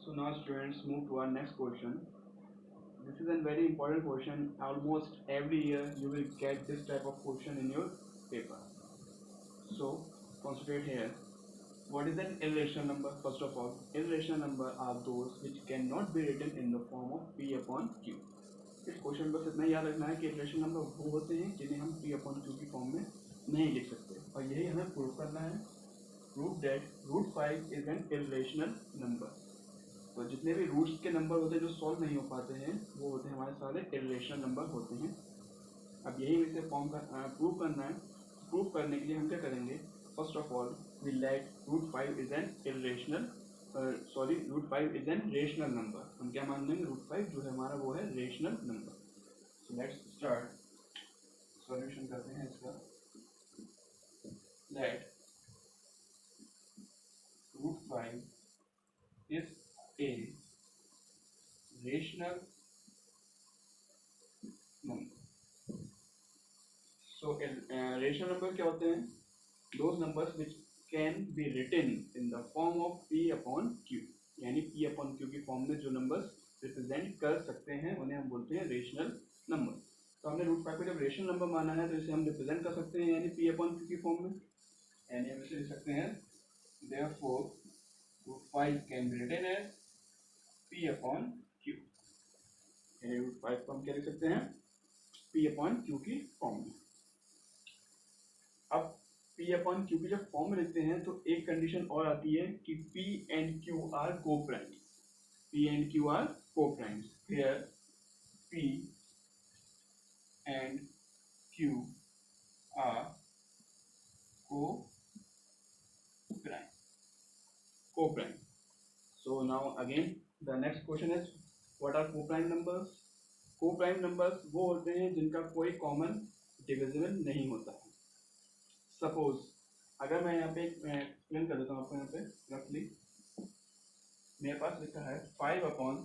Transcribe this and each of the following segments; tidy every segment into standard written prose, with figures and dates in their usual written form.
So now students move to our next question. This is a very important question. Almost every year you will get this type of question in your paper. So concentrate here. What is an irrational number? First of all, irrational number are those which cannot be written in the form of P upon Q. इस question बस इतना याद रखना है कि irrational number वो होते हैं जिन्हें हम P upon Q की फॉर्म में नहीं लिख सकते और यही हमें प्रूव करना है. Prove that root 5 is an irrational number. तो जितने भी रूट्स के नंबर होते हैं जो सॉल्व नहीं हो पाते हैं वो होते हैं हमारे सारे इरेशनल नंबर होते हैं. अब यही इसे फॉर्म का प्रूव करना है. प्रूव करने के लिए हम क्या करेंगे? First of all we let root 5 is an irrational root 5 is an rational number. हम क्या मान लेंगे? रूट 5 जो है हमारा वो है rational number. So let's start. Solution करते हैं इसका. Let root 5 is a rational number. So rational number क्या होते हैं? Those numbers which can be written in the form of P upon Q. यानी P अपॉन Q की form में जो नंबर्स रिप्रेजेंट कर सकते हैं उन्हें हम बोलते हैं रेशनल नंबर. तो हमने रूट 5 को जब रेशनल नंबर माना है तो इसे हम रिप्रेजेंट कर सकते हैं यानी P अपॉन Q की फॉर्म में. यानी हम इसे लिख सकते हैं therefore root 5 can be written as P upon Q. यानी रूट 5 को हम क्या लिख सकते हैं? P अपॉन Q की फॉर्म में. अब P अपॉन Q की जब फॉर्म में लिखते हैं तो एक कंडीशन और आती है कि P and Q are coprimes. P and Q are coprimes. Here P and Q are coprime. So now again the next question is what are coprime numbers? Coprime numbers वो होते हैं जिनका कोई कॉमन डिविजिबल नहीं होता है. Suppose अगर मैं यहाँ पे एक्सप्लेन कर देता हूँ आपको. यहाँ पे रफली मेरे पास लिखा है 5 अपॉन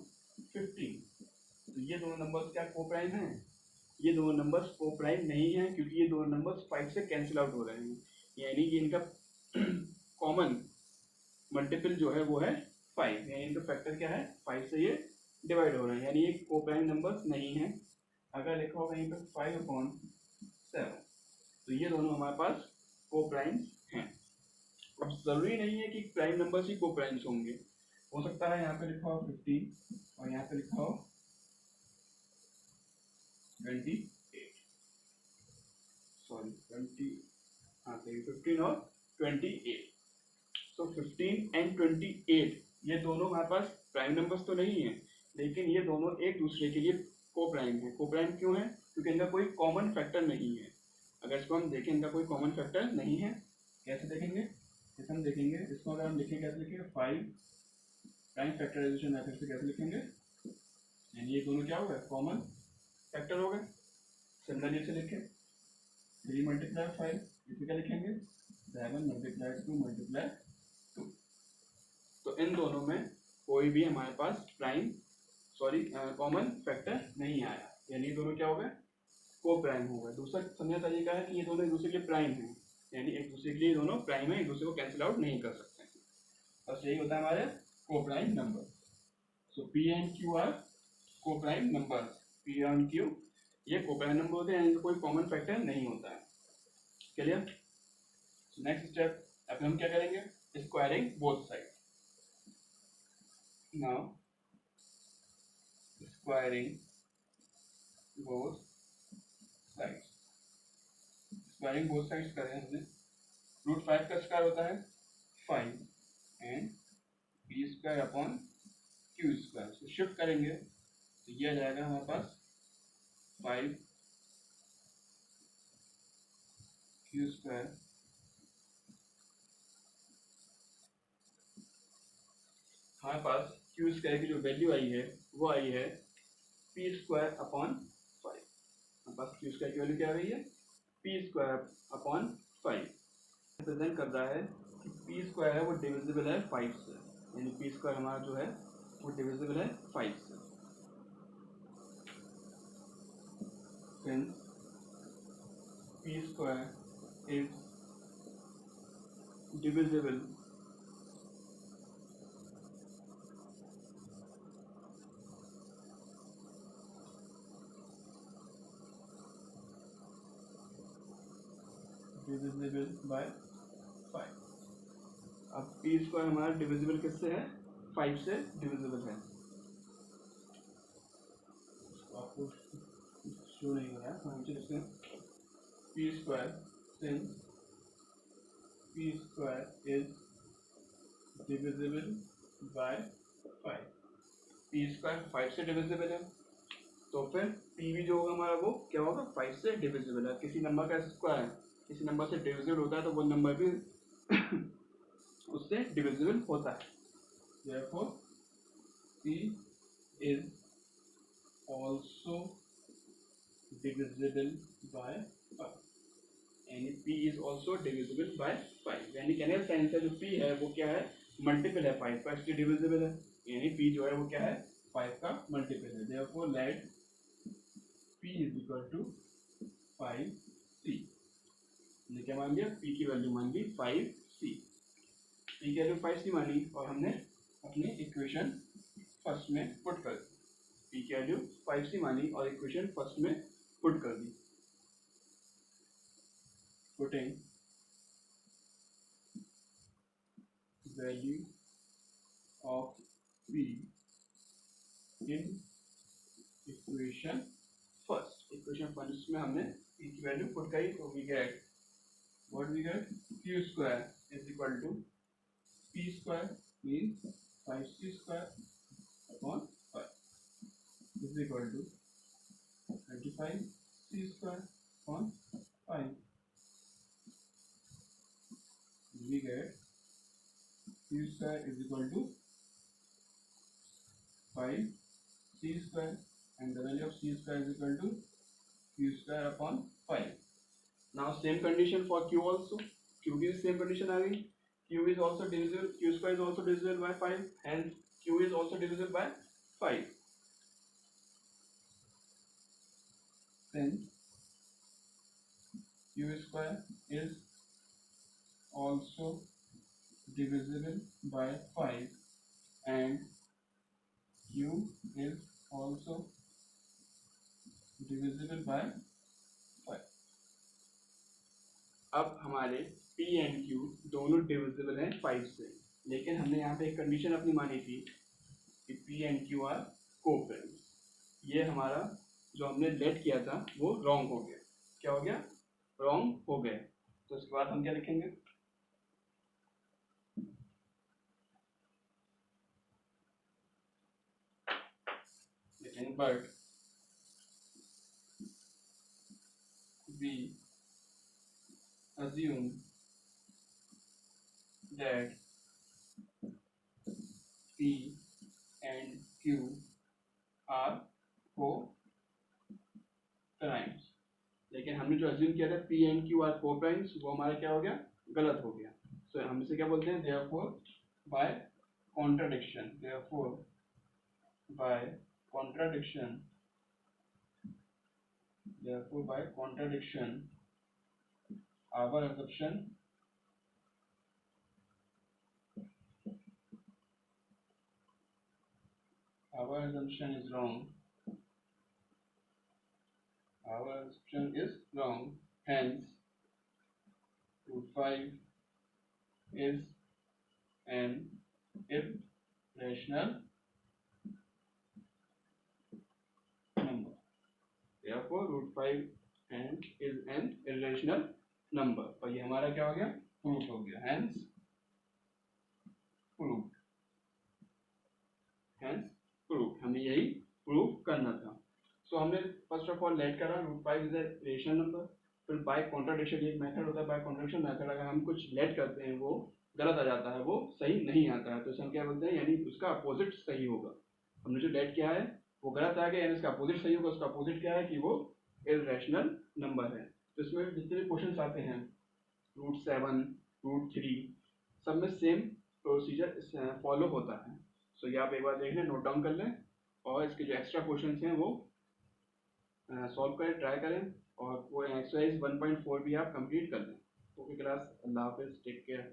15. तो ये दोनों नंबर्स क्या कोप्राइम हैं? ये दोनों नंबर्स कोप्राइम नहीं हैं क्योंकि ये दोनों नंबर्स 5 से कैंसिल आउट हो रहे हैं. यानी कि इनका कॉमन मल्टीपल जो है वो है 5. यानी इनका फैक्टर क्या है? 5 से ये डिवाइड हो रहे हैं. यानी ये कोप्राइम नंबर्स नहीं है. अगर लिखा हो कहीं पर 5 अपॉन 7 तो ये दोनों हमारे पास कोप्राइम्स हैं. अब जरूरी नहीं है कि प्राइम नंबर्स ही कोप्राइम्स होंगे. हो सकता है यहाँ पे लिखा हो 15 और यहाँ पे लिखा हो 28. सॉरी 15 और 28. सो 15 एंड 28 ये दोनों हमारे पास प्राइम नंबर्स तो नहीं है लेकिन ये दोनों एक दूसरे के लिए कोप्राइम है. कोप्राइम क्यों है? क्योंकि इनका कोई कॉमन फैक्टर नहीं है. अगर इसको हम देखें इनका कोई कॉमन फैक्टर नहीं है. कैसे देखेंगे? जैसे हम देखेंगे इसको अगर हम लिखेंगे कैसे लिखेंगे? 5 प्राइम फैक्टराइजेशन मेथड से कैसे लिखेंगे? यानी ये दोनों क्या हो गए? कॉमन फैक्टर हो गए. सिमिलरली इसे लिखें 3 मल्टीप्लाई 5. इसे क्या लिखेंगे? 7 मल्टीप्लाई 2 मल्टीप्लाई 2. तो इन दोनों में कोई भी हमारे पास कॉमन फैक्टर नहीं आया. यानी ये दोनों क्या हो गए? को प्राइम हो गए. दूसरा समझने का तरीका है कि ये दोनों एक दूसरे के लिए प्राइम हैं. यानी एक दूसरे के लिए दोनों प्राइम है, एक दूसरे को कैंसिल आउट नहीं कर सकते. बस यही होता है हमारे को prime number. So P and Q are को prime number. P and Q ये को प्राइम नंबर होते हैं. इनका कोई कॉमन फैक्टर नहीं होता है. क्लियर? नेक्स्ट स्टेप अब हम क्या करेंगे? Squaring both side. Now squaring both sides. Squaring both sides करें हमने. रूट 5 का स्क्वायर होता है 5 and P square upon Q square. तो शिफ्ट करेंगे तो ये आ जाएगा हमारे पास 5 Q स्क्वायर हमारे पास Q स्क्वायर की जो वैल्यू आई है वो आई है P स्क्वायर अपॉन 5. हमारे पास Q स्क्वायर की वैल्यू क्या आ रही है? P square upon 5. रिप्रेजेंट कर रहा है कि P स्क्वायर है वो डिविजिबल है 5 से. यानी P स्क्वायर हमारा जो है वो डिविजिबल है 5 से. Since P square is divisible divisible by 5। अब पी स्क्वायर हमारा डिविजिबल किससे है? 5 से डिविजिबल है। आपको शो नहीं हो रहा है। P square since P square is divisible by 5, P square 5 से डिविजिबल है, तो फिर पी भी जो होगा हमारा वो क्या होगा? 5 से डिविजिबल है। किसी नंबर का स्क्वायर किसी नंबर से डिविजिबल होता है तो वो नंबर भी उससे डिविजिबल होता है। Therefore, P is also divisible by 5, यानी P is also divisible by 5, यानी कहने का सेंस है जो P है वो क्या है? मल्टीपल है 5 का, इसलिए डिविजिबल है, यानी P जो है वो क्या है? 5 का मल्टीपल है। Therefore, let P is equal to 5C। हमने क्या मान लिया? P की वैल्यू मान ली 5C। P की वैल्यू 5C मानी और हमने अपनी इक्वेशन फर्स्ट में पुट कर दी। P की वैल्यू 5C मानी और इक्वेशन फर्स्ट में पुट कर दी। Putting value of P in equation first, equation first में हमने P की वैल्यू पुट करी, तो we get what we get? Q square is equal to P square means 5C square upon 5 is equal to 25C square upon 5। We get Q square is equal to 5C square and the value of C square is equal to Q square upon 5. Now same condition for Q also. Q की same condition आ गई। Q is also divisible. Q square is also divisible by 5. Hence Q is also divisible by 5. Since Q square is also divisible by 5 and Q is also divisible by 5। अब हमारे P and Q दोनों divisible हैं 5 से, लेकिन हमने यहाँ पे एक कंडीशन अपनी मानी थी कि P and Q आर कोफ्रेंड्स। ये हमारा जो हमने लेट किया था वो रॉन्ग हो गया। क्या हो गया? रॉन्ग हो गया। तो उसके बाद हम क्या लिखेंगे? But we assume that P and Q are co-primes, लेकिन हमने जो assume किया था P and Q are co-primes वो हमारा क्या हो गया? गलत हो गया। So हम इसे क्या बोलते हैं? Therefore by contradiction our assumption is wrong. Hence root 5 is an irrational number. Therefore root 5 and is an irrational number। और ये हमारा क्या हो गया? प्रूफ हो गया। Hence प्रूफ हमें यही प्रूफ करना था। सो हमने फर्स्ट ऑफ ऑल लेट करा root 5 is a rational number. फिर बाय कॉन्ट्राडिक्शन एक मेथड होता है, बाय कॉन्ट्राडिक्शन मेथड अगर हम कुछ लेट करते हैं वो गलत आ जाता है, वो सही नहीं आता है, तो इसे हम क्या बोलते हैं? यानी उसका अपोजिट सही होगा। हमने जो लेट किया है वो गलत आ गया, यानी इसका अपोजिट सही होगा। उसका अपोजिट क्या है? कि वो इररेशनल नंबर है। तो इसमें जितने भी क्वेश्चन आते हैं रूट 7 रूट 3 सब में सेम प्रोसीजर फॉलो होता है। सो ये आप एक बार देख लें, नोट डाउन कर लें और इसके जो एक्स्ट्रा क्वेश्चन हैं वो सॉल्व करें, ट्राई करें और वो एक्सरसाइज 1.4 भी आप कंप्लीट कर लें। ओके क्लास, अल्लाह हाफिज़, टेक केयर।